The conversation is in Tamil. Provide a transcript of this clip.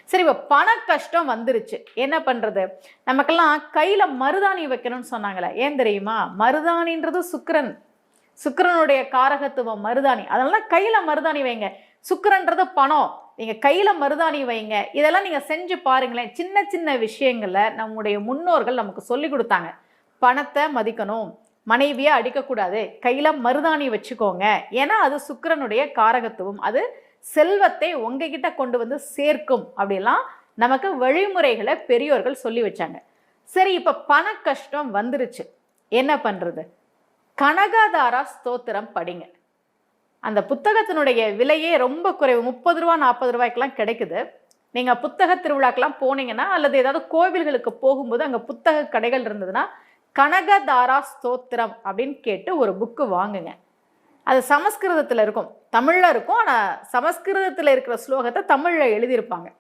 சரி, இப்ப பண கஷ்டம் வந்துருச்சு. என்ன பண்றது? நமக்கெல்லாம் கையில மருதாணி வைக்கணும்னு சொன்னாங்களே. ஏன் தெரியுமா? மருதாணின்றது சுக்கிரன். சுக்கிரனுடைய காரகத்துவம் மருதாணி. அதனால கையில மருதாணி வைங்க. சுக்கிரன்றது பணம். நீங்க கையில மருதாணி வைங்க. இதெல்லாம் நீங்க செஞ்சு பாருங்களேன். சின்ன சின்ன விஷயங்கள நம்முடைய முன்னோர்கள் நமக்கு சொல்லிக் குடுத்தாங்க. பணத்த மதிக்கணும். மனைவிய அடிக்கக்கூடாது. கையில மருதாணி வச்சுக்கோங்க. ஏன்னா அது சுக்கிரனுடைய காரகத்துவம். அது செல்வத்தை உங்ககிட்ட கொண்டு வந்து சேர்க்கும். அப்படிலாம் நமக்கு வழிமுறைகள பெரியோர்கள் சொல்லி வச்சாங்க. சரி, இப்ப பண கஷ்டம் வந்துருச்சு. என்ன பண்றது? கனகதாரா ஸ்தோத்திரம் படிங்க. அந்த புத்தகத்தினுடைய விலையே ரொம்ப குறைவு. ரூ. 30 ரூ. 40க்கெல்லாம் கிடைக்குது. நீங்க புத்தக திருவிழாக்கெல்லாம் போனீங்கன்னா, அல்லது ஏதாவது கோவில்களுக்கு போகும்போது அங்க புத்தக கடைகள் இருந்ததுன்னா, கனகதாரா ஸ்தோத்திரம் அப்படின்னு கேட்டு ஒரு புக்கு வாங்குங்க. அது சமஸ்கிருதத்துல இருக்கும். தமிழ்ல இருக்கும். ஆனா சமஸ்கிருதத்துல இருக்கிற ஸ்லோகத்த தமிழ்ல எழுதியிருப்பாங்க.